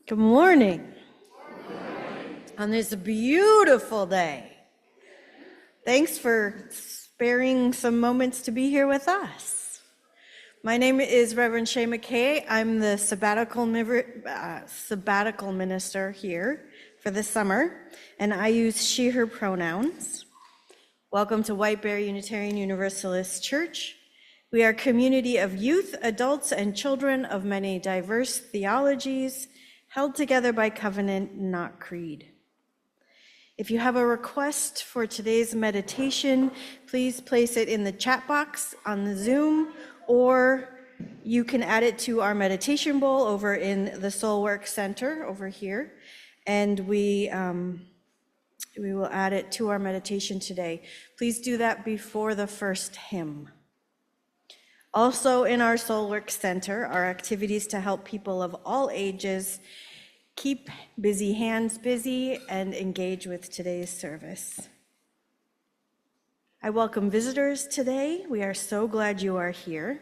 Good morning. On this beautiful day. Thanks for sparing some moments to be here with us. My name is Reverend Shay McKay. I'm the sabbatical minister here for the summer, and I use she, her pronouns. Welcome to White Bear Unitarian Universalist Church. We are a community of youth, adults, and children of many diverse theologies, held together by covenant, not creed. If you have a request for today's meditation, please place it in the chat box on the Zoom, or you can add it to our meditation bowl over in the Soul Work Center over here, and we will add it to our meditation today. Please do that before the first hymn. Also in our Soul Work Center are activities to help people of all ages keep busy hands busy and engage with today's service. I welcome visitors today. We are so glad you are here.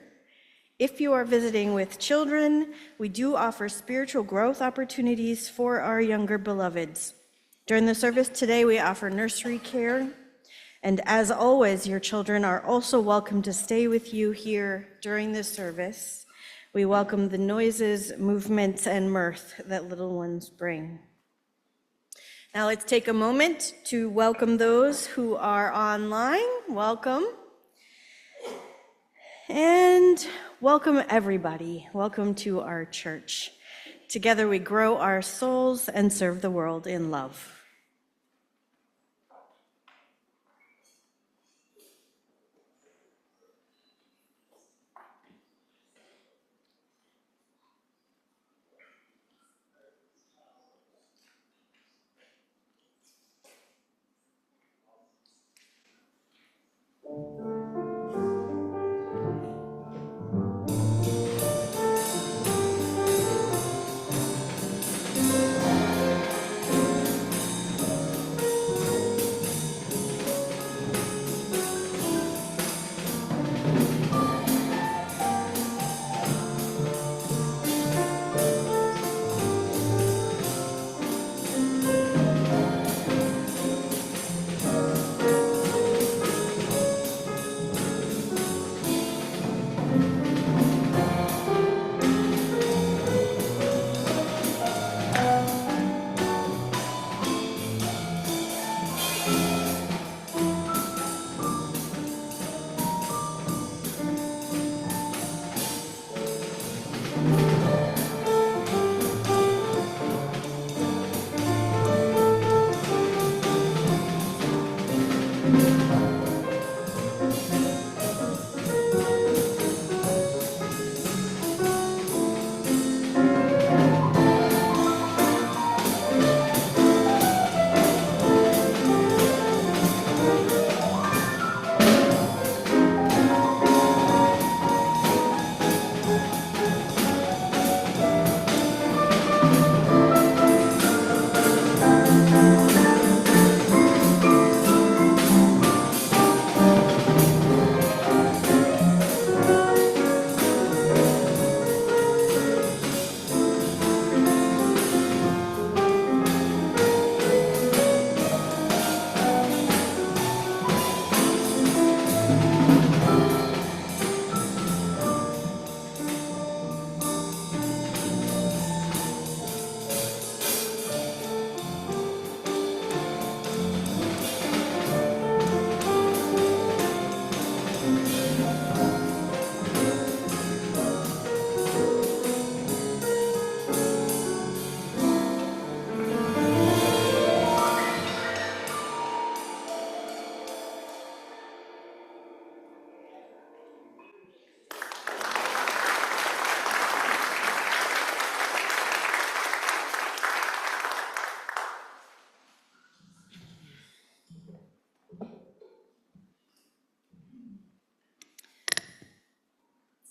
If you are visiting with children, we do offer spiritual growth opportunities for our younger beloveds. During the service today, we offer nursery care. And as always, your children are also welcome to stay with you here during the service. We welcome the noises, movements, and mirth that little ones bring. Now let's take a moment to welcome those who are online. Welcome. And welcome everybody. Welcome to our church. Together we grow our souls and serve the world in love.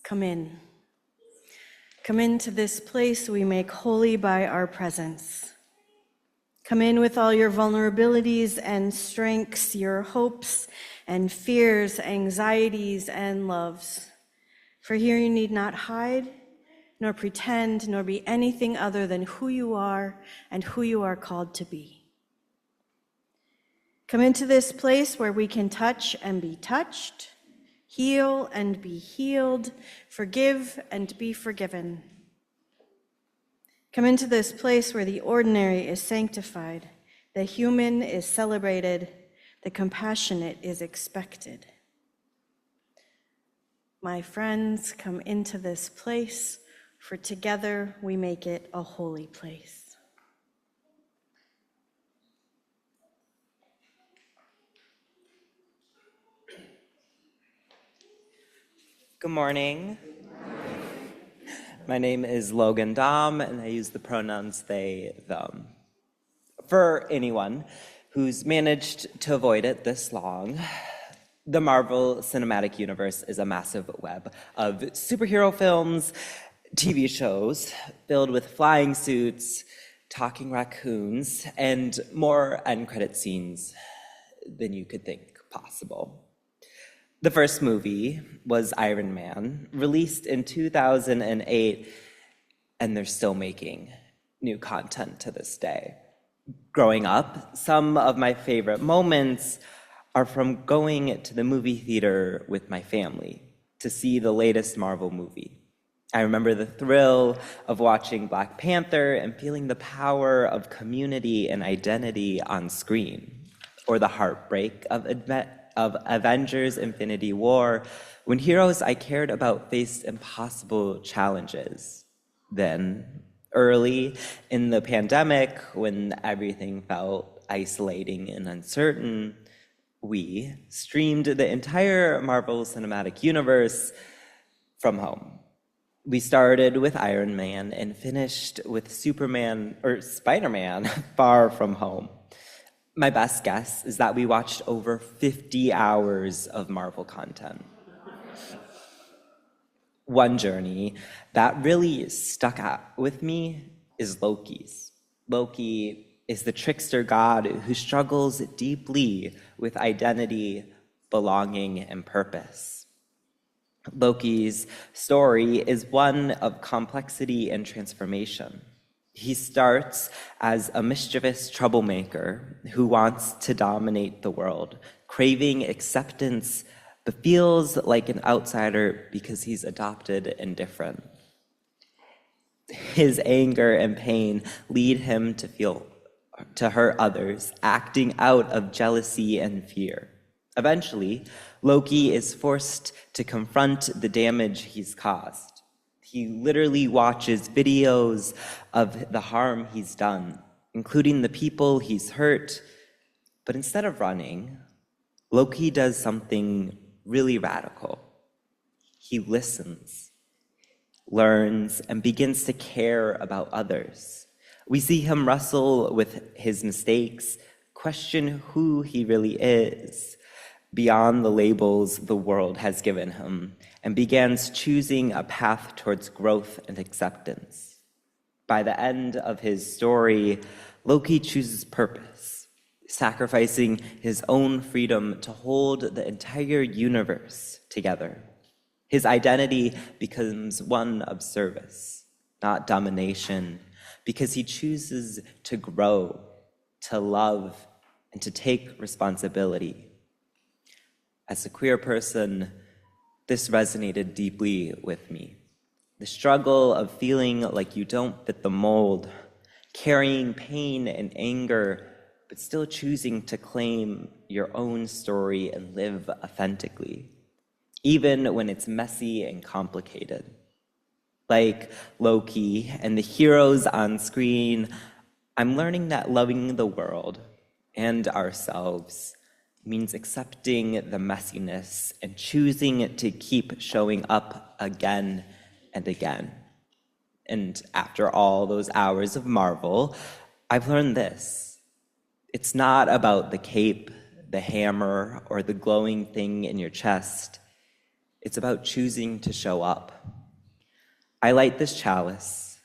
Come in. Come into this place we make holy by our presence. Come in with all your vulnerabilities and strengths, your hopes and fears, anxieties and loves. For here you need not hide, nor pretend, nor be anything other than who you are and who you are called to be. Come into this place where we can touch and be touched, heal and be healed, forgive and be forgiven. Come into this place where the ordinary is sanctified, the human is celebrated, the compassionate is expected. My friends, come into this place, for together we make it a holy place. Good morning. My name is Logan Dom, and I use the pronouns they, them. For anyone who's managed to avoid it this long, the Marvel Cinematic Universe is a massive web of superhero films, TV shows filled with flying suits, talking raccoons, and more end credit scenes than you could think possible. The first movie was Iron Man, released in 2008, and they're still making new content to this day. Growing up, some of my favorite moments are from going to the movie theater with my family to see the latest Marvel movie. I remember the thrill of watching Black Panther and feeling the power of community and identity on screen, or the heartbreak of Avengers Infinity War, when heroes I cared about faced impossible challenges. Then, early in the pandemic, when everything felt isolating and uncertain, we streamed the entire Marvel Cinematic Universe from home. We started with Iron Man and finished with Spider-Man Far From Home. My best guess is that we watched over 50 hours of Marvel content. One journey that really stuck out with me is Loki's. Loki is the trickster god who struggles deeply with identity, belonging, and purpose. Loki's story is one of complexity and transformation. He starts as a mischievous troublemaker who wants to dominate the world, craving acceptance, but feels like an outsider because he's adopted and different. His anger and pain lead him to hurt others, acting out of jealousy and fear. Eventually, Loki is forced to confront the damage he's caused. He literally watches videos of the harm he's done, including the people he's hurt. But instead of running, Loki does something really radical. He listens, learns, and begins to care about others. We see him wrestle with his mistakes, question who he really is beyond the labels the world has given him, and begins choosing a path towards growth and acceptance. By the end of his story, Loki chooses purpose, sacrificing his own freedom to hold the entire universe together. His identity becomes one of service, not domination, because he chooses to grow, to love, and to take responsibility. As a queer person, this resonated deeply with me. The struggle of feeling like you don't fit the mold, carrying pain and anger, but still choosing to claim your own story and live authentically, even when it's messy and complicated. Like Loki and the heroes on screen, I'm learning that loving the world and ourselves means accepting the messiness and choosing to keep showing up again and again. And after all those hours of Marvel, I've learned this. It's not about the cape, the hammer, or the glowing thing in your chest. It's about choosing to show up. I light this chalice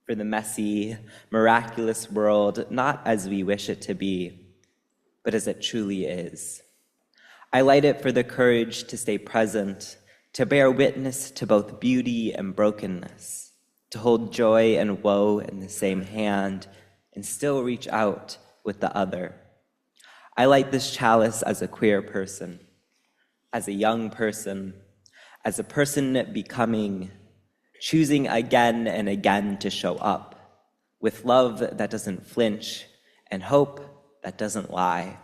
for the messy, miraculous world, not as we wish it to be, but as it truly is. I light it for the courage to stay present, to bear witness to both beauty and brokenness, to hold joy and woe in the same hand and still reach out with the other. I light this chalice as a queer person, as a young person, as a person becoming, choosing again and again to show up, with love that doesn't flinch and hope that doesn't lie.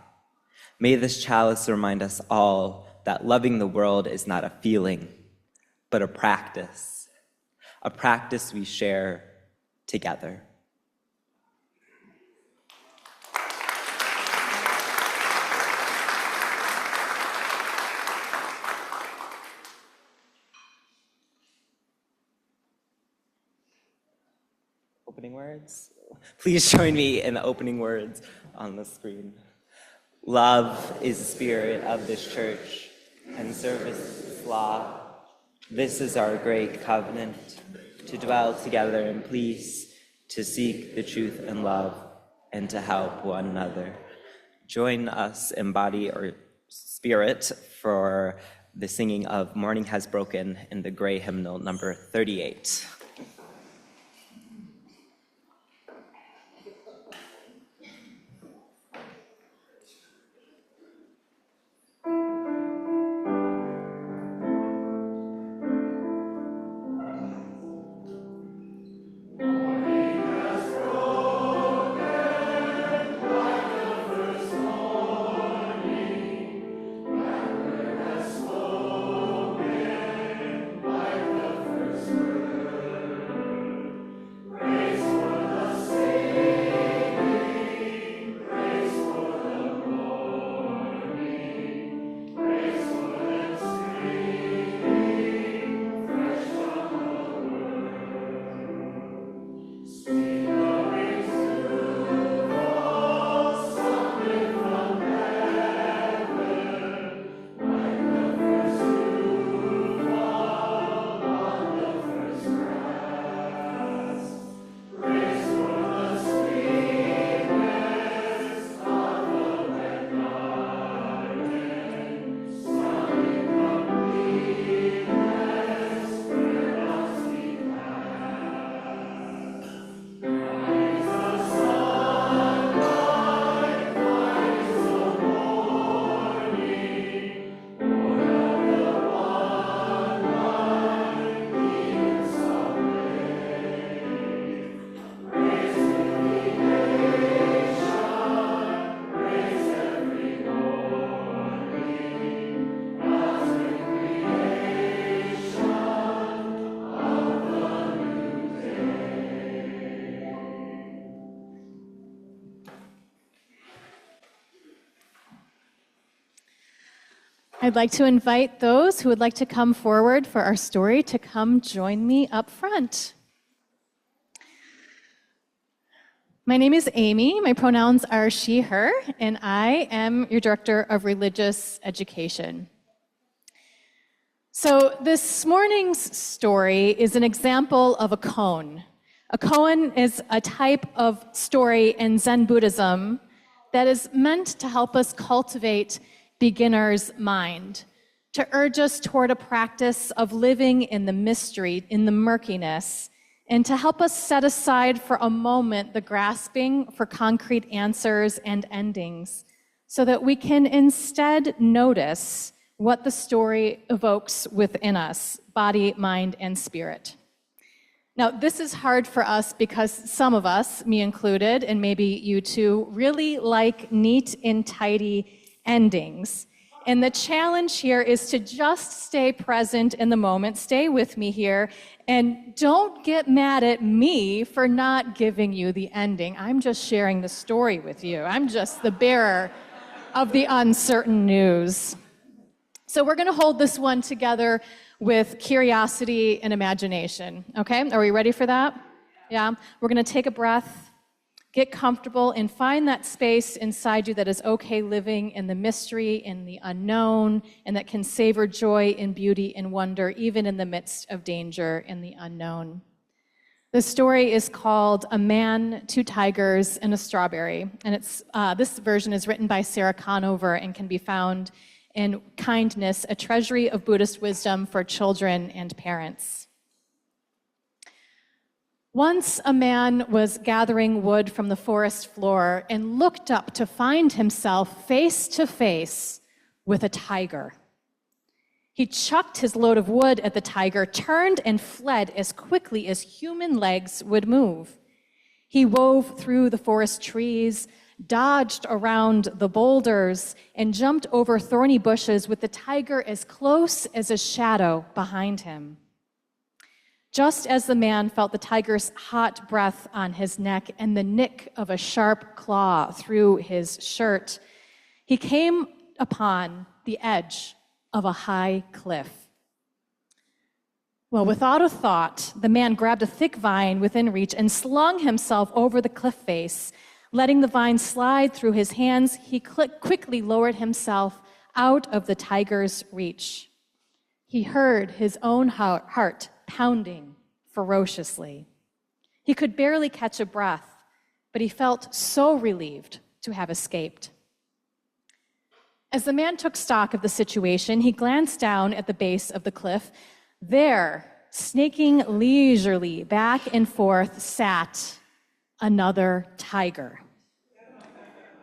May this chalice remind us all that loving the world is not a feeling, but a practice we share together. Opening words? Please join me in the opening words on the screen. Love is the spirit of this church, and service is law. This is our great covenant, to dwell together in peace, to seek the truth and love, and to help one another. Join us in body or spirit for the singing of Morning Has Broken in the Gray Hymnal, number 38. I'd like to invite those who would like to come forward for our story to come join me up front. My name is Amy. My pronouns are she, her, and I am your Director of Religious Education. So this morning's story is an example of a koan. A koan is a type of story in Zen Buddhism that is meant to help us cultivate beginner's mind, to urge us toward a practice of living in the mystery, in the murkiness, and to help us set aside for a moment the grasping for concrete answers and endings, so that we can instead notice what the story evokes within us, body, mind, and spirit. Now, this is hard for us because some of us, me included, and maybe you too, really like neat and tidy endings. And the challenge here is to just stay present in the moment, stay with me here, and don't get mad at me for not giving you the ending. I'm just sharing the story with you. I'm just the bearer of the uncertain news. So we're going to hold this one together with curiosity and imagination, okay? Are we ready for that? Yeah? We're going to take a breath, get comfortable, and find that space inside you that is okay living in the mystery, in the unknown, and that can savor joy and beauty and wonder, even in the midst of danger and the unknown. The story is called A Man, Two Tigers, and a Strawberry, and this version is written by Sarah Conover and can be found in Kindness, a Treasury of Buddhist Wisdom for Children and Parents. Once a man was gathering wood from the forest floor and looked up to find himself face to face with a tiger. He chucked his load of wood at the tiger, turned and fled as quickly as human legs would move. He wove through the forest trees, dodged around the boulders, and jumped over thorny bushes with the tiger as close as a shadow behind him. Just as the man felt the tiger's hot breath on his neck and the nick of a sharp claw through his shirt, he came upon the edge of a high cliff. Well, without a thought, the man grabbed a thick vine within reach and slung himself over the cliff face. Letting the vine slide through his hands, he quickly lowered himself out of the tiger's reach. He heard his own heart pounding ferociously. He could barely catch a breath, but he felt so relieved to have escaped. As the man took stock of the situation, he glanced down at the base of the cliff. There, snaking leisurely back and forth, sat another tiger.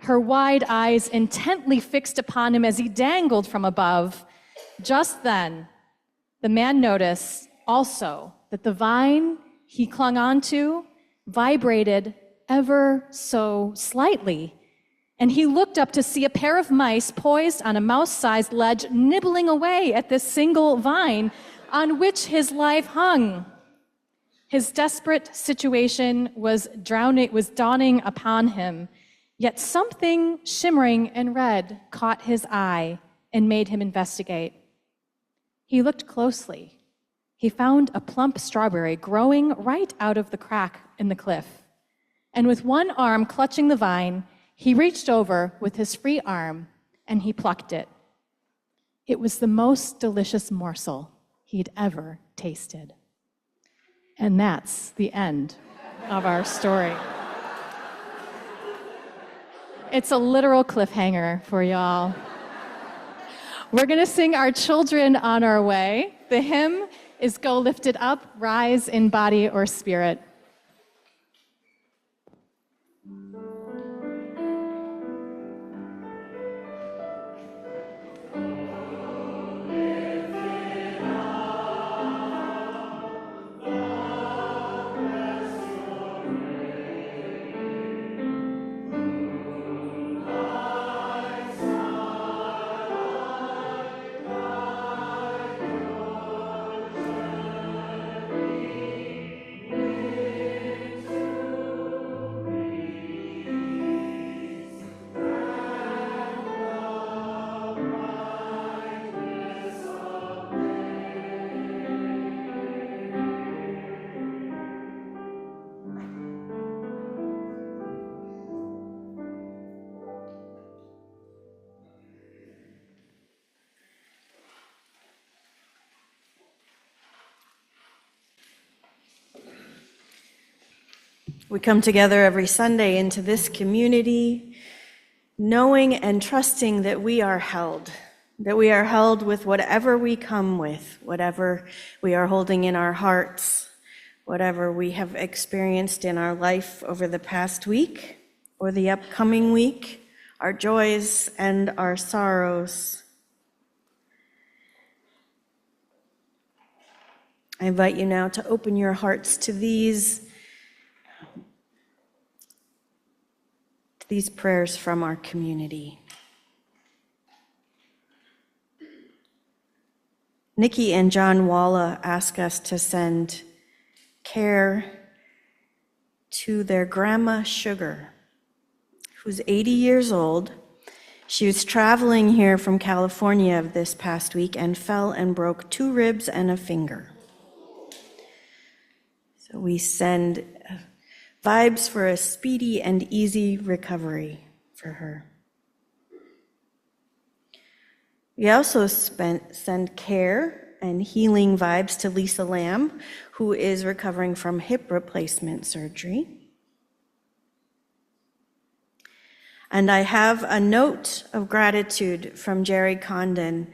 Her wide eyes intently fixed upon him as he dangled from above. Just then, the man noticed also that the vine he clung onto vibrated ever so slightly, and he looked up to see a pair of mice poised on a mouse-sized ledge, nibbling away at this single vine on which his life hung. His desperate situation was dawning upon him, yet something shimmering and red caught his eye and made him investigate. He looked closely. He found a plump strawberry growing right out of the crack in the cliff. And with one arm clutching the vine, he reached over with his free arm and he plucked it. It was the most delicious morsel he'd ever tasted. And that's the end of our story. It's a literal cliffhanger for y'all. We're going to sing our children on our way. The hymn is Go Lifted Up, Rise in Body or Spirit. We come together every Sunday into this community, knowing and trusting that we are held with whatever we come with, whatever we are holding in our hearts, whatever we have experienced in our life over the past week or the upcoming week, our joys and our sorrows. I invite you now to open your hearts to these prayers from our community. Nikki and John Walla ask us to send care to their grandma Sugar, who's 80 years old. She was traveling here from California this past week and fell and broke 2 ribs and a finger. So we send vibes for a speedy and easy recovery for her. We also send care and healing vibes to Lisa Lamb, who is recovering from hip replacement surgery. And I have a note of gratitude from Jerry Condon,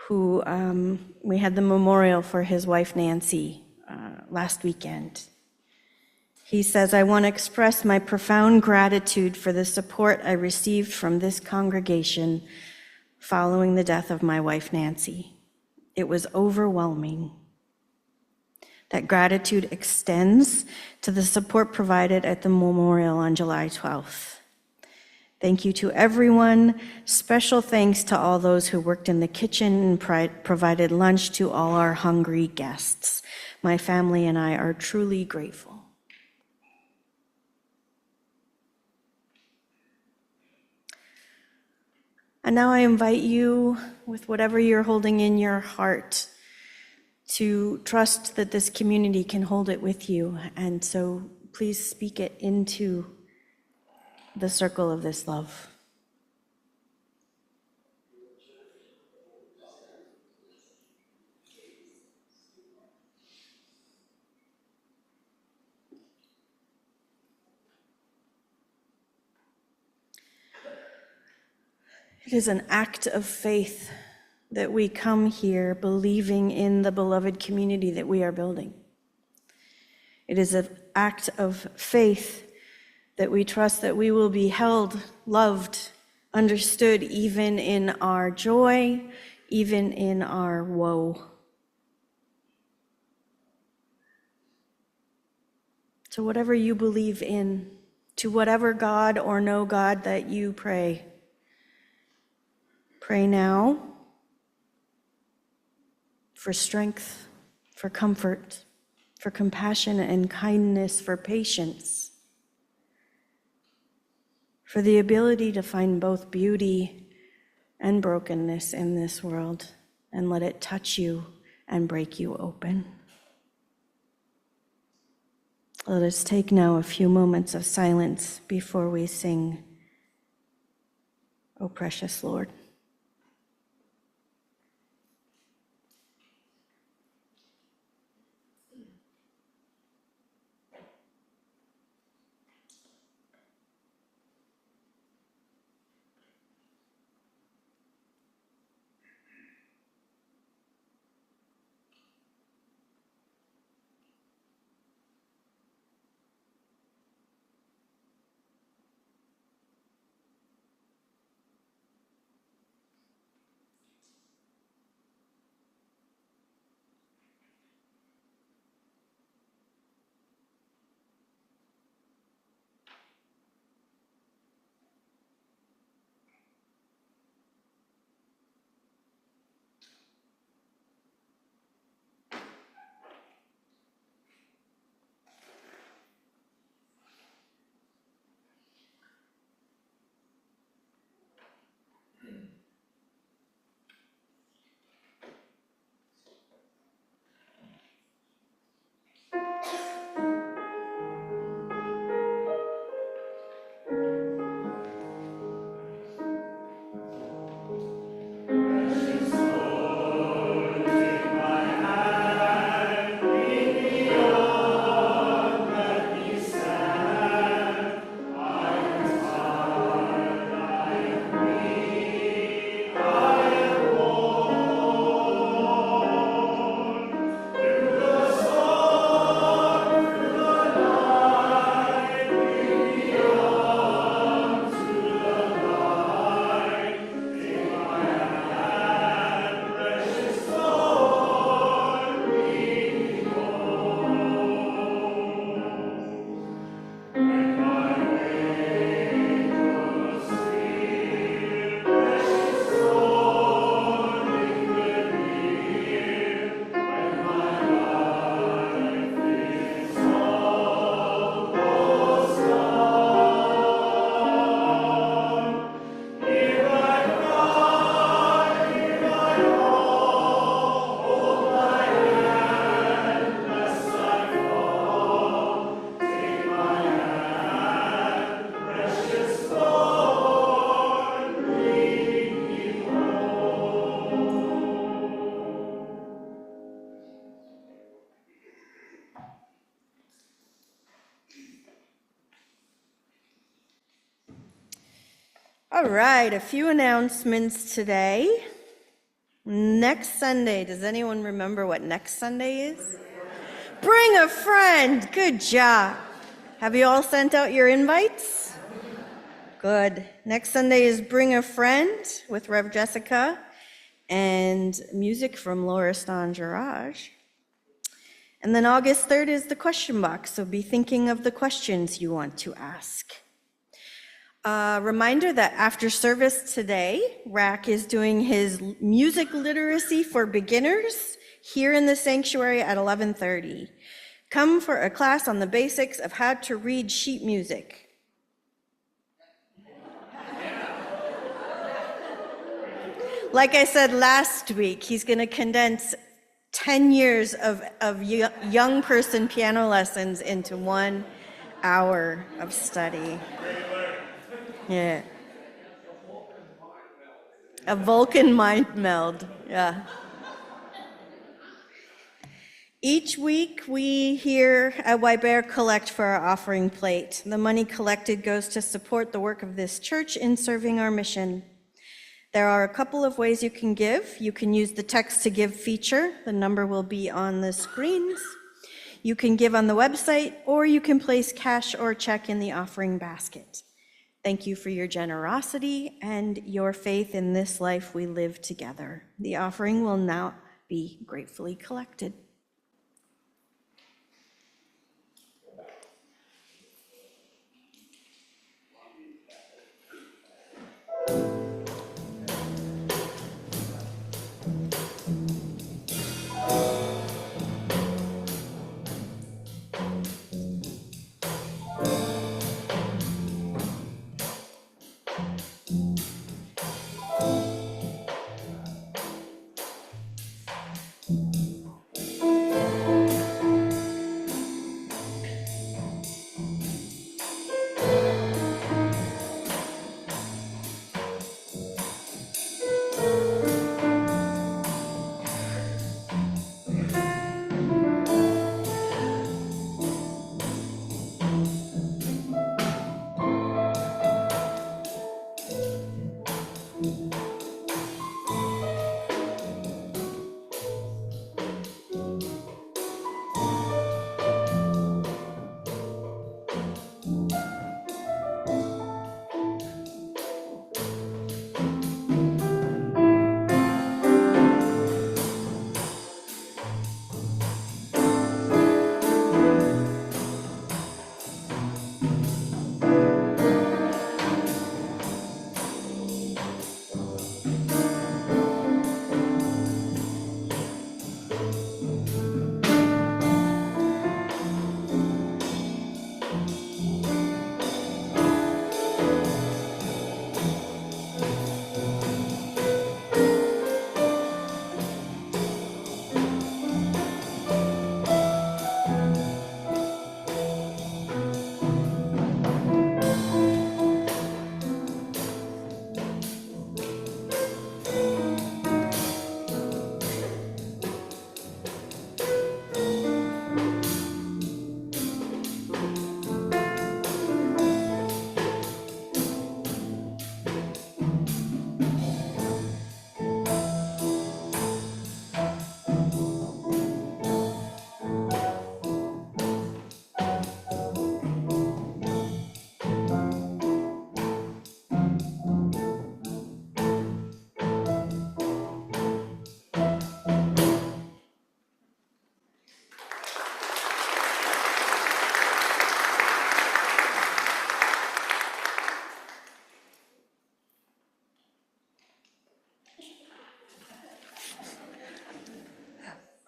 who we had the memorial for his wife Nancy last weekend. He says, I want to express my profound gratitude for the support I received from this congregation following the death of my wife, Nancy. It was overwhelming. That gratitude extends to the support provided at the memorial on July 12th. Thank you to everyone. Special thanks to all those who worked in the kitchen and provided lunch to all our hungry guests. My family and I are truly grateful. And now I invite you, with whatever you're holding in your heart, to trust that this community can hold it with you. And so please speak it into the circle of this love. It is an act of faith that we come here believing in the beloved community that we are building. It is an act of faith that we trust that we will be held, loved, understood, even in our joy, even in our woe. So whatever you believe in, to whatever God or no God that you pray, pray now for strength, for comfort, for compassion and kindness, for patience, for the ability to find both beauty and brokenness in this world, and let it touch you and break you open. Let us take now a few moments of silence before we sing, O Precious Lord. All right, a few announcements today. Next Sunday, does anyone remember what next Sunday is? Bring a friend. Good job. Have you all sent out your invites? Good. Next Sunday is Bring a Friend with Rev Jessica and music from Laura Stangerage. And then August 3rd is the question box, so be thinking of the questions you want to ask. Reminder that after service today, Rack is doing his music literacy for beginners here in the sanctuary at 11:30. Come for a class on the basics of how to read sheet music. Like I said last week, he's going to condense 10 years of young person piano lessons into 1 hour of study. Yeah. A Vulcan mind meld, yeah. Each week, we here at White Bear collect for our offering plate. The money collected goes to support the work of this church in serving our mission. There are a couple of ways you can give. You can use the text to give feature. The number will be on the screens. You can give on the website, or you can place cash or check in the offering basket. Thank you for your generosity and your faith in this life we live together. The offering will now be gratefully collected.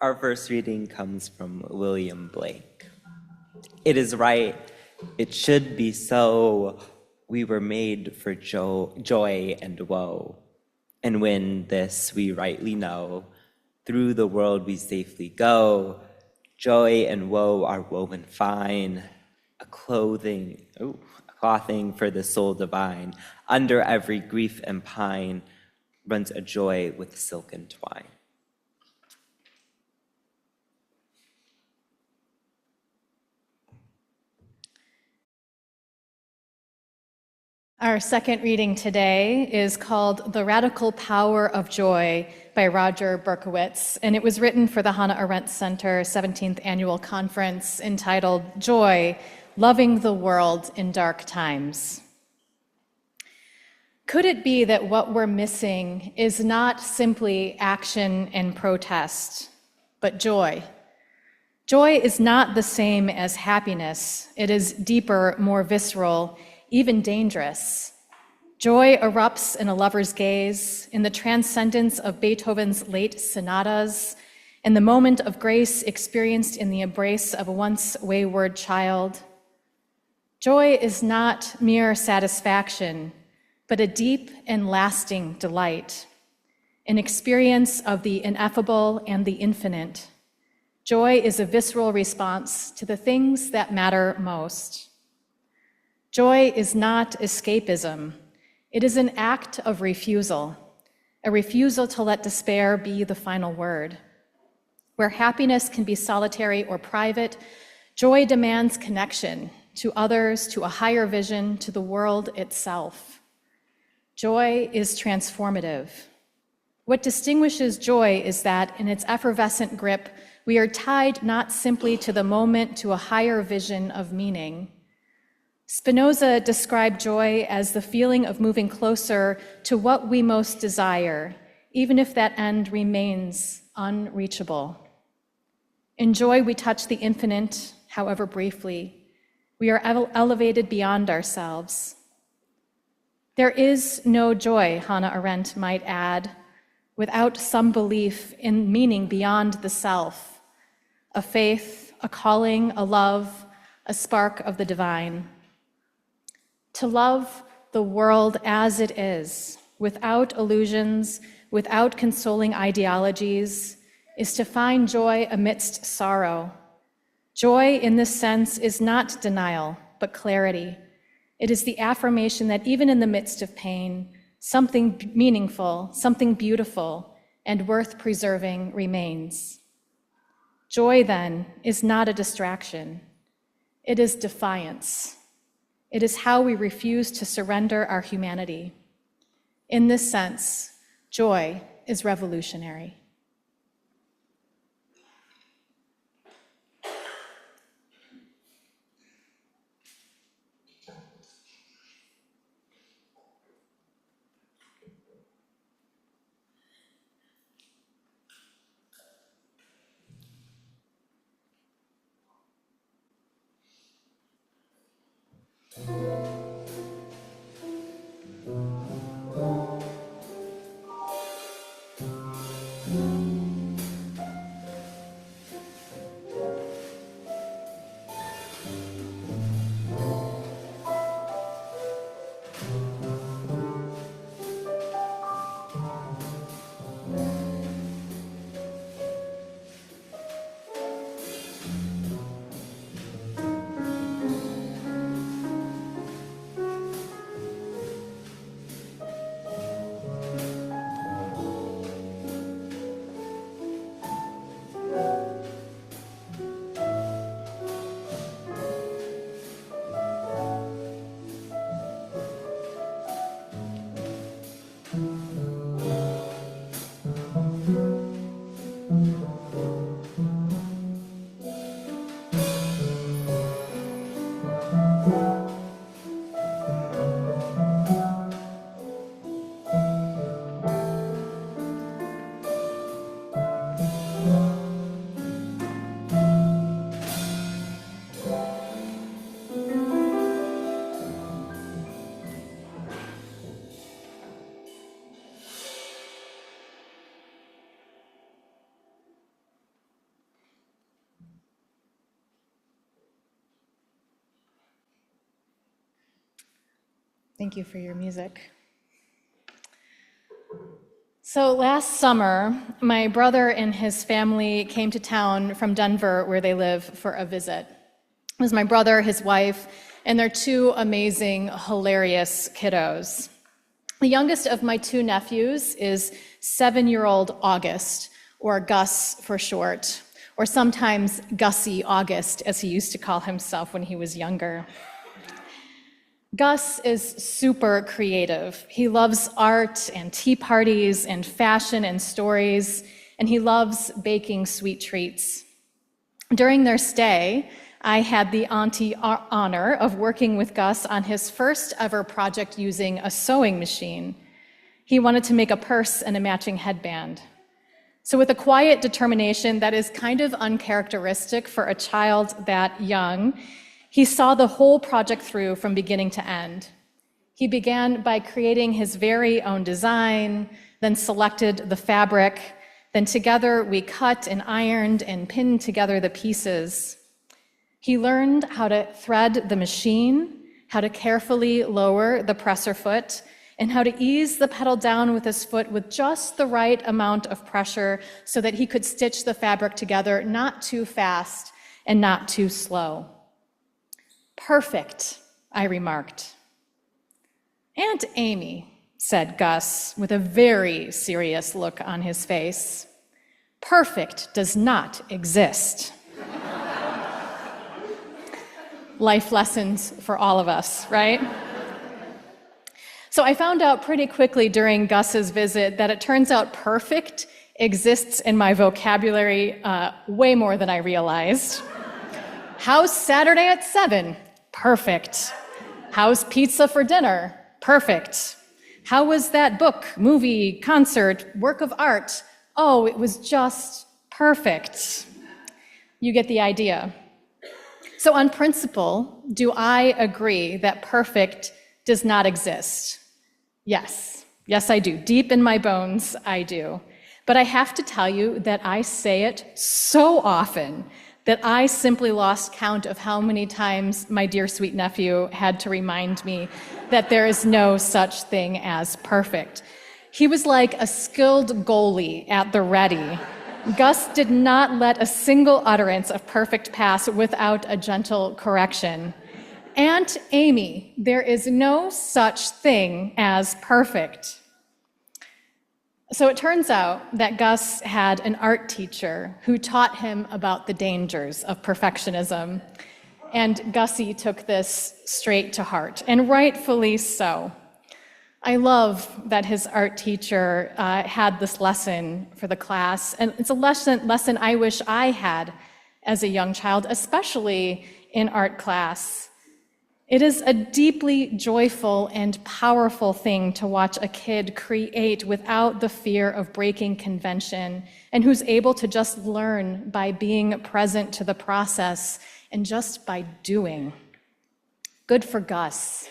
Our first reading comes from William Blake. It is right, it should be so. We were made for joy and woe. And when this we rightly know, through the world we safely go. Joy and woe are woven fine, a clothing for the soul divine. Under every grief and pine runs a joy with silken twine. Our second reading today is called The Radical Power of Joy by Roger Berkowitz, and it was written for the Hannah Arendt Center 17th Annual Conference entitled Joy, loving the world in dark times. Could it be that what we're missing is not simply action and protest, but joy? Joy is not the same as happiness. It is deeper, more visceral, even dangerous. Joy erupts in a lover's gaze, in the transcendence of Beethoven's late sonatas, in the moment of grace experienced in the embrace of a once wayward child. Joy is not mere satisfaction, but a deep and lasting delight, an experience of the ineffable and the infinite. Joy is a visceral response to the things that matter most. Joy is not escapism. It is an act of refusal, a refusal to let despair be the final word. Where happiness can be solitary or private, joy demands connection to others, to a higher vision, to the world itself. Joy is transformative. What distinguishes joy is that in its effervescent grip, we are tied not simply to the moment, to a higher vision of meaning. Spinoza described joy as the feeling of moving closer to what we most desire, even if that end remains unreachable. In joy, we touch the infinite, however briefly. We are elevated beyond ourselves. There is no joy, Hannah Arendt might add, without some belief in meaning beyond the self, a faith, a calling, a love, a spark of the divine. To love the world as it is, without illusions, without consoling ideologies, is to find joy amidst sorrow. Joy in this sense is not denial, but clarity. It is the affirmation that even in the midst of pain, something meaningful, something beautiful, and worth preserving remains. Joy, then, is not a distraction. It is defiance. It is how we refuse to surrender our humanity. In this sense, joy is revolutionary. Thank you for your music. So last summer, my brother and his family came to town from Denver, where they live, for a visit. It was my brother, his wife, and their two amazing, hilarious kiddos. The youngest of my two nephews is 7-year-old August, or Gus for short, or sometimes Gussie August, as he used to call himself when he was younger. Gus is super creative. He loves art and tea parties and fashion and stories, and he loves baking sweet treats. During their stay, I had the auntie honor of working with Gus on his first ever project using a sewing machine. He wanted to make a purse and a matching headband. So with a quiet determination that is kind of uncharacteristic for a child that young, he saw the whole project through from beginning to end. He began by creating his very own design, then selected the fabric, then together we cut and ironed and pinned together the pieces. He learned how to thread the machine, how to carefully lower the presser foot, and how to ease the pedal down with his foot with just the right amount of pressure so that he could stitch the fabric together, not too fast and not too slow. "Perfect," I remarked. "Aunt Amy," said Gus with a very serious look on his face, "perfect does not exist." Life lessons for all of us, right? So I found out pretty quickly during Gus's visit that it turns out perfect exists in my vocabulary way more than I realized. How's Saturday at 7? Perfect. How's pizza for dinner? Perfect. How was that book, movie, concert, work of art? Oh, it was just perfect. You get the idea. So on principle, do I agree that perfect does not exist? Yes. Yes, I do. Deep in my bones, I do. But I have to tell you that I say it so often that I simply lost count of how many times my dear sweet nephew had to remind me that there is no such thing as perfect. He was like a skilled goalie at the ready. Gus did not let a single utterance of perfect pass without a gentle correction. "Aunt Amy, there is no such thing as perfect." So it turns out that Gus had an art teacher who taught him about the dangers of perfectionism. And Gussie took this straight to heart, and rightfully so. I love that his art teacher had this lesson for the class, and it's a lesson I wish I had as a young child, especially in art class. It is a deeply joyful and powerful thing to watch a kid create without the fear of breaking convention, and who's able to just learn by being present to the process and just by doing. Good for Gus.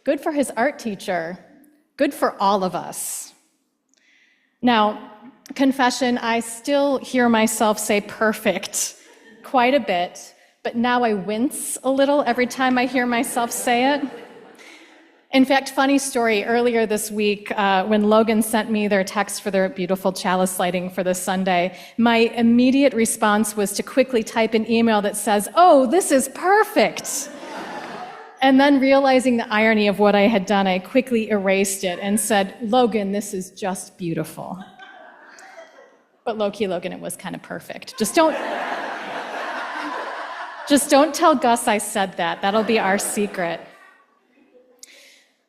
Good for his art teacher. Good for all of us. Now, confession, I still hear myself say perfect quite a bit, but now I wince a little every time I hear myself say it. In fact, funny story, earlier this week, when Logan sent me their text for their beautiful chalice lighting for this Sunday, my immediate response was to quickly type an email that says, "Oh, this is perfect." And then realizing the irony of what I had done, I quickly erased it and said, "Logan, this is just beautiful." But low-key, Logan, it was kind of perfect. Just don't tell Gus I said that. That'll be our secret.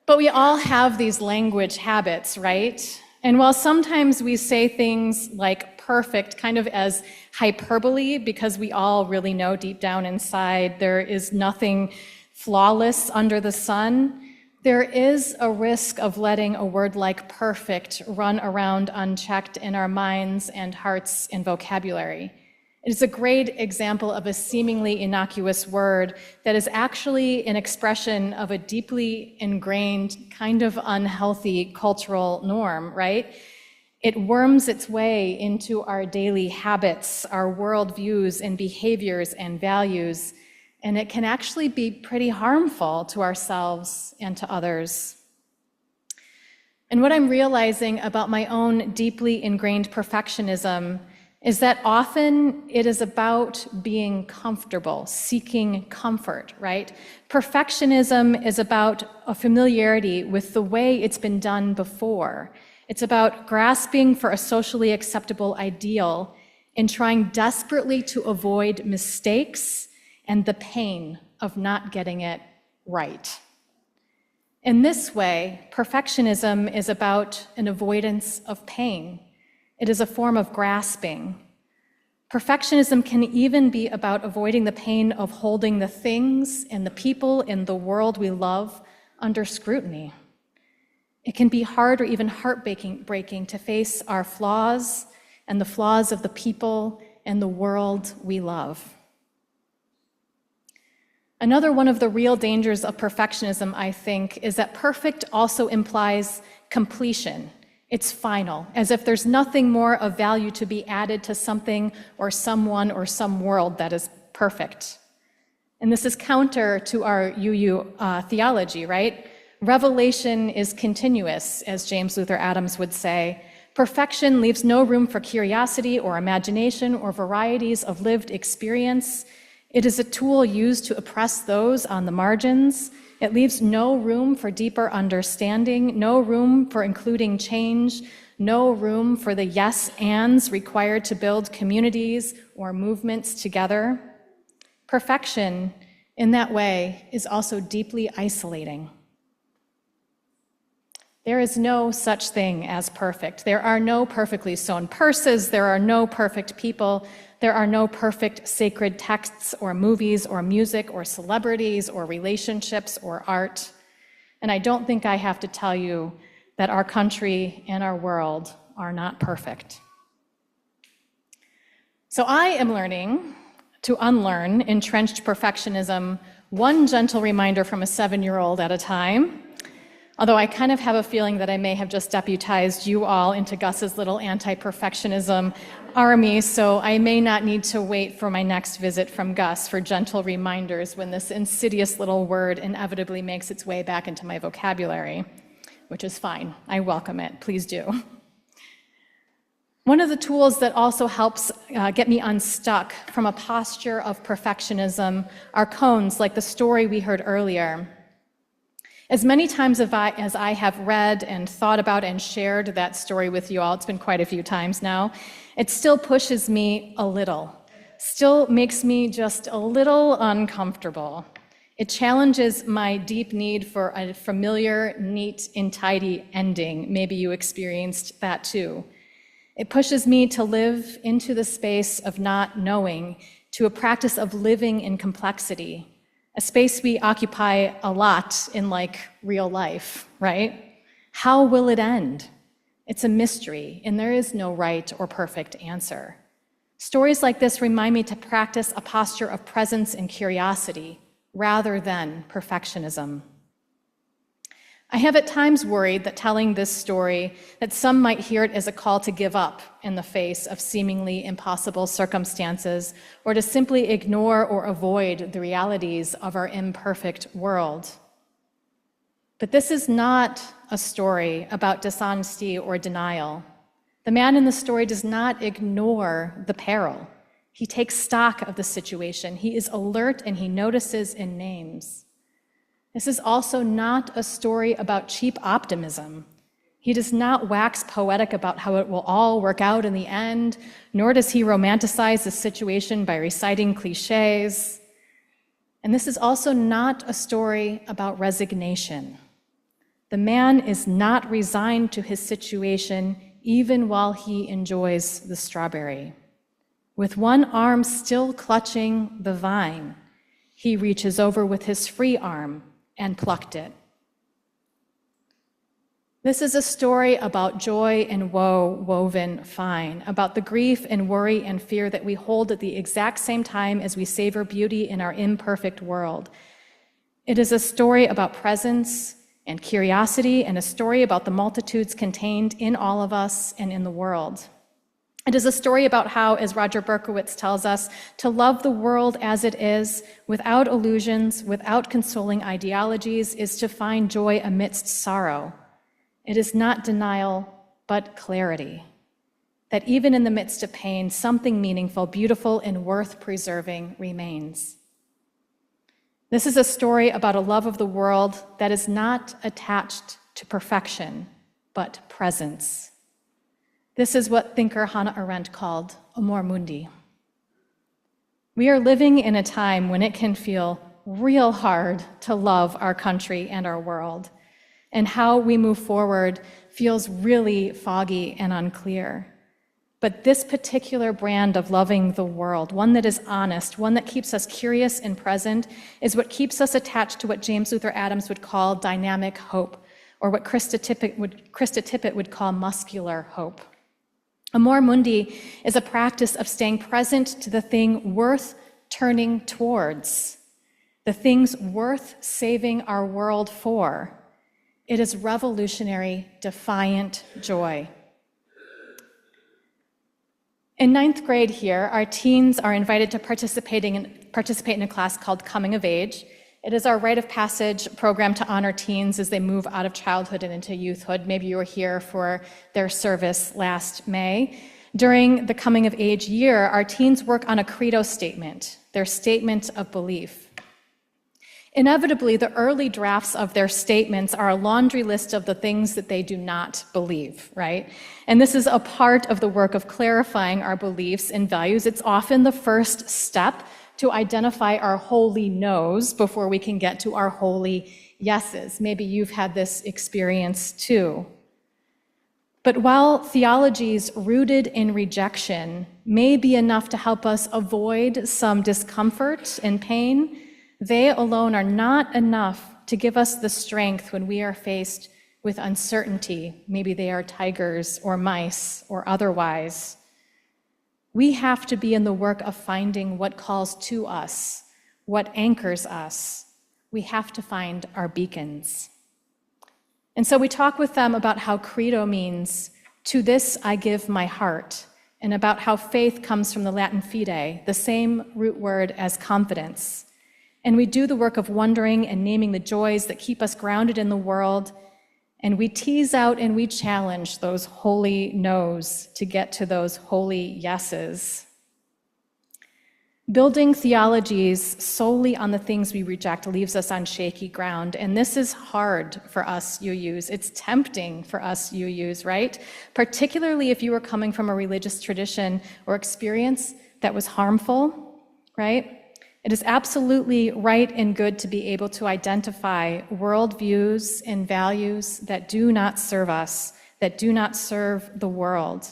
But we all have these language habits, right? And while sometimes we say things like perfect kind of as hyperbole, because we all really know deep down inside there is nothing flawless under the sun, there is a risk of letting a word like perfect run around unchecked in our minds and hearts and vocabulary. It is a great example of a seemingly innocuous word that is actually an expression of a deeply ingrained, kind of unhealthy cultural norm, right? It worms its way into our daily habits, our worldviews and behaviors and values, and it can actually be pretty harmful to ourselves and to others. And what I'm realizing about my own deeply ingrained perfectionism is that often it is about being comfortable, seeking comfort, right? Perfectionism is about a familiarity with the way it's been done before. It's about grasping for a socially acceptable ideal and trying desperately to avoid mistakes and the pain of not getting it right. In this way, perfectionism is about an avoidance of pain. It is a form of grasping. Perfectionism can even be about avoiding the pain of holding the things and the people in the world we love under scrutiny. It can be hard or even heartbreaking to face our flaws and the flaws of the people and the world we love. Another one of the real dangers of perfectionism, I think, is that perfect also implies completion. It's final, as if there's nothing more of value to be added to something or someone or some world that is perfect. And this is counter to our UU theology, right? Revelation is continuous, as James Luther Adams would say. Perfection leaves no room for curiosity or imagination or varieties of lived experience. It is a tool used to oppress those on the margins. It leaves no room for deeper understanding, no room for including change, no room for the yes ands required to build communities or movements together. Perfection, in that way, is also deeply isolating. There is no such thing as perfect. There are no perfectly sewn purses. There are no perfect people. There are no perfect sacred texts or movies or music or celebrities or relationships or art. And I don't think I have to tell you that our country and our world are not perfect. So I am learning to unlearn entrenched perfectionism, one gentle reminder from a 7-year-old at a time. Although I kind of have a feeling that I may have just deputized you all into Gus's little anti-perfectionism army, so I may not need to wait for my next visit from Gus for gentle reminders when this insidious little word inevitably makes its way back into my vocabulary, which is fine. I welcome it. Please do. One of the tools that also helps get me unstuck from a posture of perfectionism are koans, like the story we heard earlier. As many times as I have read and thought about and shared that story with you all, it's been quite a few times now, it still pushes me a little, still makes me just a little uncomfortable. It challenges my deep need for a familiar, neat, and tidy ending. Maybe you experienced that too. It pushes me to live into the space of not knowing, to a practice of living in complexity. A space we occupy a lot in real life, right? How will it end? It's a mystery, and there is no right or perfect answer. Stories like this remind me to practice a posture of presence and curiosity rather than perfectionism. I have at times worried that telling this story, that some might hear it as a call to give up in the face of seemingly impossible circumstances, or to simply ignore or avoid the realities of our imperfect world. But this is not a story about dishonesty or denial. The man in the story does not ignore the peril. He takes stock of the situation. He is alert and he notices and names. This is also not a story about cheap optimism. He does not wax poetic about how it will all work out in the end, nor does he romanticize the situation by reciting cliches. And this is also not a story about resignation. The man is not resigned to his situation even while he enjoys the strawberry. With one arm still clutching the vine, he reaches over with his free arm and plucked it. This is a story about joy and woe woven fine, about the grief and worry and fear that we hold at the exact same time as we savor beauty in our imperfect world. It is a story about presence and curiosity, and a story about the multitudes contained in all of us and in the world. It is a story about how, as Roger Berkowitz tells us, to love the world as it is, without illusions, without consoling ideologies, is to find joy amidst sorrow. It is not denial, but clarity. That even in the midst of pain, something meaningful, beautiful, and worth preserving remains. This is a story about a love of the world that is not attached to perfection, but presence. This is what thinker Hannah Arendt called Amor Mundi. We are living in a time when it can feel real hard to love our country and our world, and how we move forward feels really foggy and unclear. But this particular brand of loving the world, one that is honest, one that keeps us curious and present, is what keeps us attached to what James Luther Adams would call dynamic hope, or what Krista Tippett would call muscular hope. Amor Mundi is a practice of staying present to the thing worth turning towards, the things worth saving our world for. It is revolutionary, defiant joy. In 9th grade here, our teens are invited to participate in a class called Coming of Age. It is our rite of passage program to honor teens as they move out of childhood and into youthhood. Maybe you were here for their service last May. During the Coming of Age year, our teens work on a credo statement, their statement of belief. Inevitably, the early drafts of their statements are a laundry list of the things that they do not believe, right? And this is a part of the work of clarifying our beliefs and values. It's often the first step to identify our holy no's before we can get to our holy yeses. Maybe you've had this experience too. But while theologies rooted in rejection may be enough to help us avoid some discomfort and pain, they alone are not enough to give us the strength when we are faced with uncertainty. Maybe they are tigers or mice or otherwise. We have to be in the work of finding what calls to us, what anchors us. We have to find our beacons. And so we talk with them about how credo means, to this I give my heart, and about how faith comes from the Latin fide, the same root word as confidence. And we do the work of wondering and naming the joys that keep us grounded in the world, and we tease out and we challenge those holy no's to get to those holy yeses. Building theologies solely on the things we reject leaves us on shaky ground, and this is hard for us UUs. It's tempting for us UUs, right? Particularly if you were coming from a religious tradition or experience that was harmful, right? It is absolutely right and good to be able to identify worldviews and values that do not serve us, that do not serve the world.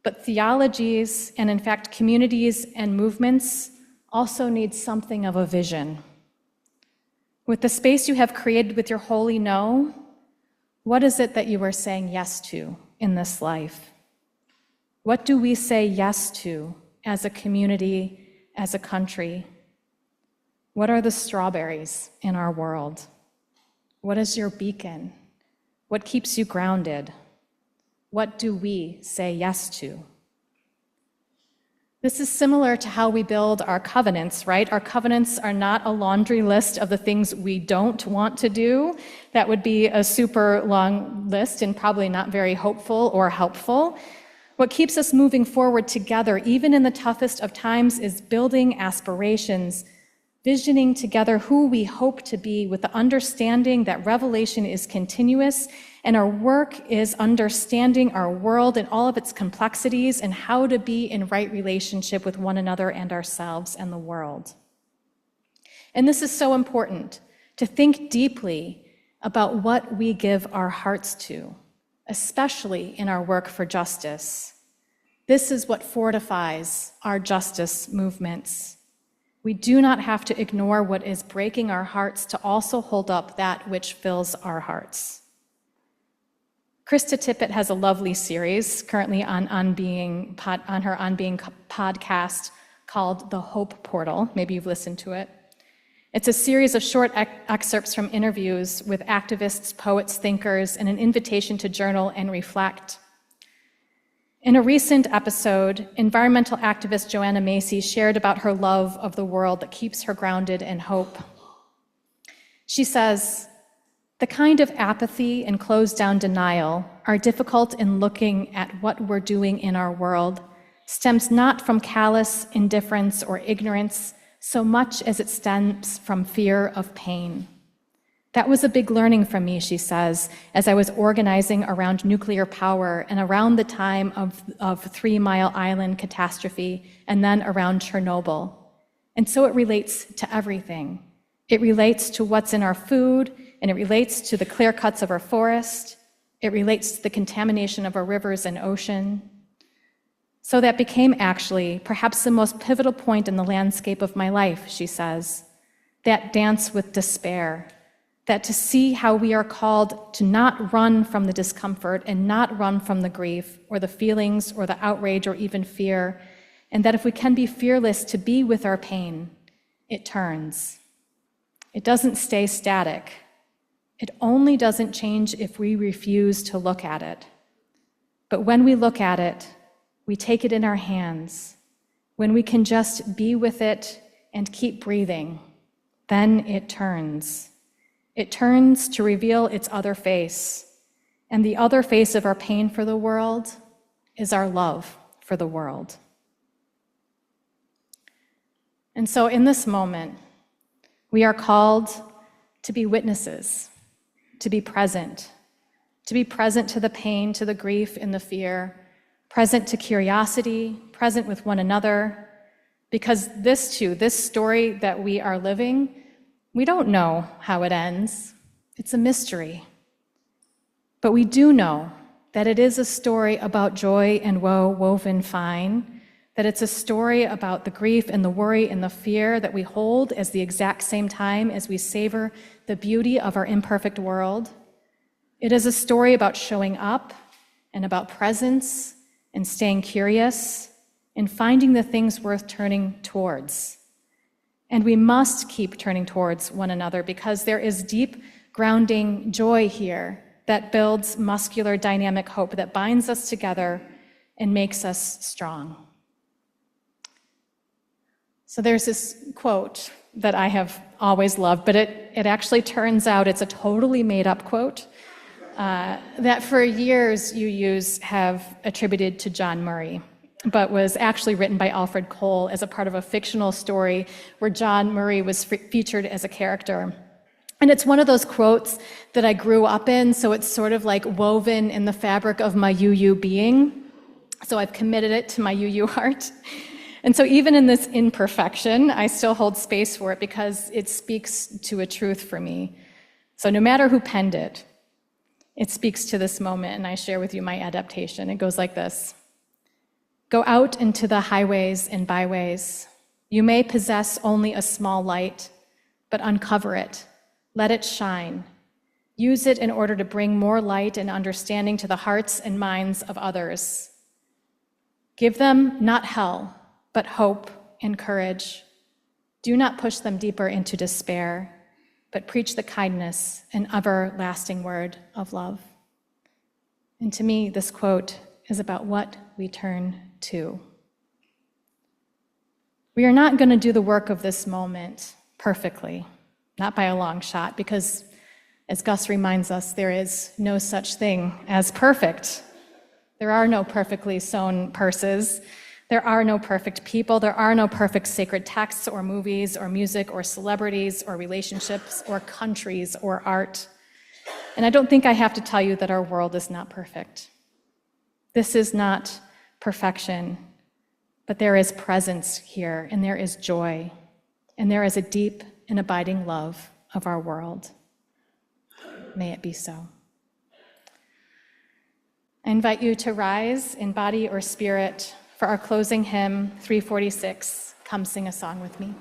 But theologies, and in fact communities and movements, also need something of a vision. With the space you have created with your holy no, what is it that you are saying yes to in this life? What do we say yes to as a community, as a country? What are the strawberries in our world? What is your beacon? What keeps you grounded? What do we say yes to? This is similar to how we build our covenants, right? Our covenants are not a laundry list of the things we don't want to do. That would be a super long list and probably not very hopeful or helpful. What keeps us moving forward together, even in the toughest of times, is building aspirations, visioning together who we hope to be with the understanding that revelation is continuous, and our work is understanding our world and all of its complexities and how to be in right relationship with one another and ourselves and the world. And this is so important, to think deeply about what we give our hearts to, especially in our work for justice. This is what fortifies our justice movements. We do not have to ignore what is breaking our hearts to also hold up that which fills our hearts. Krista Tippett has a lovely series currently on her On Being podcast called The Hope Portal. Maybe you've listened to it. It's a series of short excerpts from interviews with activists, poets, thinkers, and an invitation to journal and reflect. In a recent episode, environmental activist Joanna Macy shared about her love of the world that keeps her grounded in hope. She says, "The kind of apathy and closed-down denial are difficult in looking at what we're doing in our world stems not from callous indifference or ignorance so much as it stems from fear of pain. That was a big learning for me," she says, "as I was organizing around nuclear power and around the time of 3 Mile Island catastrophe and then around Chernobyl. And so it relates to everything. It relates to what's in our food, and it relates to the clear cuts of our forest. It relates to the contamination of our rivers and ocean. So that became actually perhaps the most pivotal point in the landscape of my life, she says, that dance with despair, that to see how we are called to not run from the discomfort and not run from the grief or the feelings or the outrage or even fear, and that if we can be fearless to be with our pain, it turns. It doesn't stay static. It only doesn't change if we refuse to look at it. But when we look at it, we take it in our hands. When we can just be with it and keep breathing, then it turns. It turns to reveal its other face. And the other face of our pain for the world is our love for the world. And so in this moment, we are called to be witnesses, to be present to the pain, to the grief and the fear, present to curiosity, present with one another, because this too, this story that we are living, we don't know how it ends. It's a mystery. But we do know that it is a story about joy and woe woven fine, that it's a story about the grief and the worry and the fear that we hold as the exact same time as we savor the beauty of our imperfect world. It is a story about showing up and about presence and staying curious and finding the things worth turning towards. And we must keep turning towards one another because there is deep grounding joy here that builds muscular dynamic hope that binds us together and makes us strong. So there's this quote that I have always loved, but it actually turns out it's a totally made up quote that for years UUs have attributed to John Murray, but was actually written by Alfred Cole as a part of a fictional story where John Murray was featured as a character. And it's one of those quotes that I grew up in, so it's sort of like woven in the fabric of my UU being. So I've committed it to my UU heart. And so even in this imperfection, I still hold space for it because it speaks to a truth for me. So no matter who penned it, it speaks to this moment, and I share with you my adaptation. It goes like this. Go out into the highways and byways. You may possess only a small light, but uncover it. Let it shine. Use it in order to bring more light and understanding to the hearts and minds of others. Give them not hell, but hope and courage. Do not push them deeper into despair, but preach the kindness and everlasting word of love. And to me, this quote is about what we turn to. We are not going to do the work of this moment perfectly, not by a long shot, because as Gus reminds us, there is no such thing as perfect. There are no perfectly sewn purses. There are no perfect people. There are no perfect sacred texts or movies or music or celebrities or relationships or countries or art. And I don't think I have to tell you that our world is not perfect. This is not perfection, but there is presence here, and there is joy, and there is a deep and abiding love of our world. May it be so. I invite you to rise in body or spirit for our closing hymn, 346. Come sing a song with me.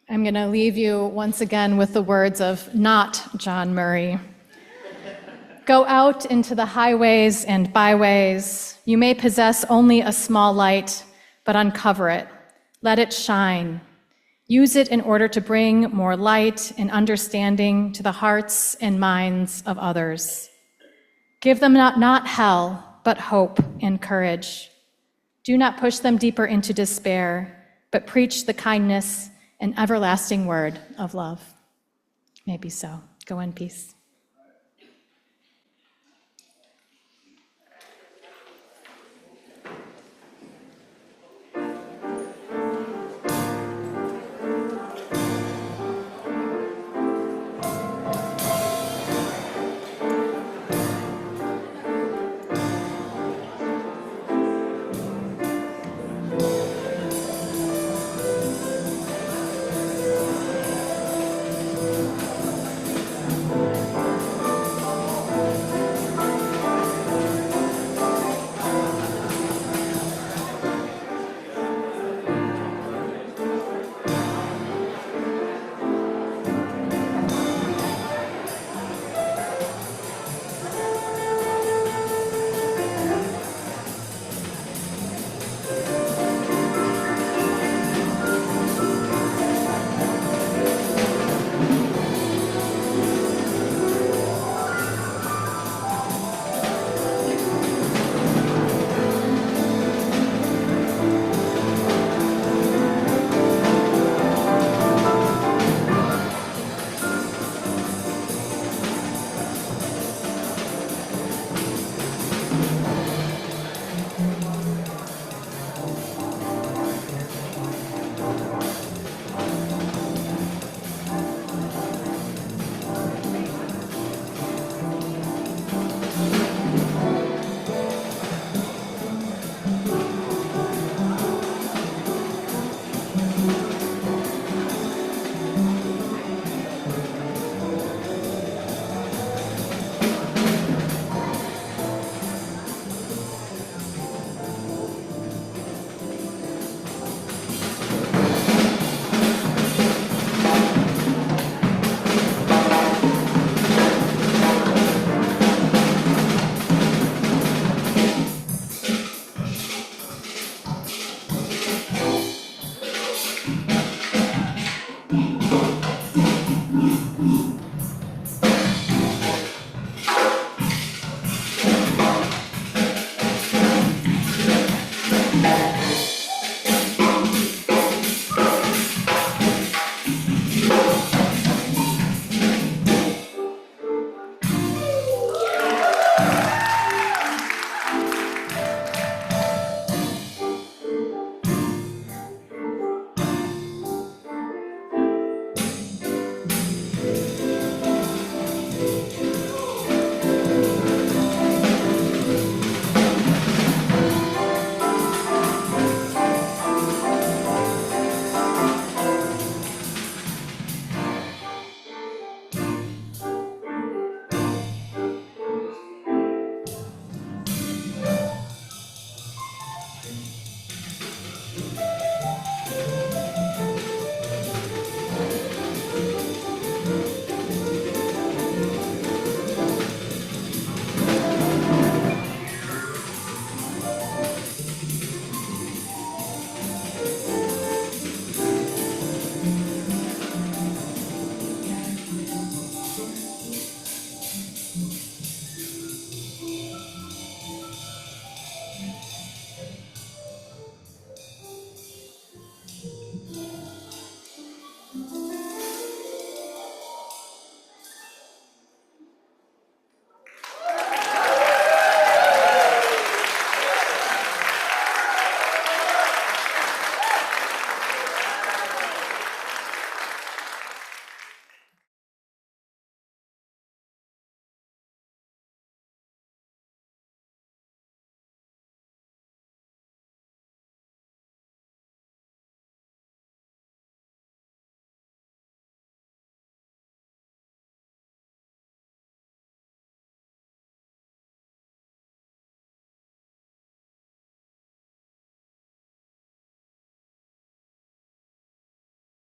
I'm going to leave you once again with the words of not John Murray. Go out into the highways and byways. You may possess only a small light, but uncover it. Let it shine. Use it in order to bring more light and understanding to the hearts and minds of others. Give them not hell, but hope and courage. Do not push them deeper into despair, but preach the kindness and everlasting word of love. Maybe so. Go in peace.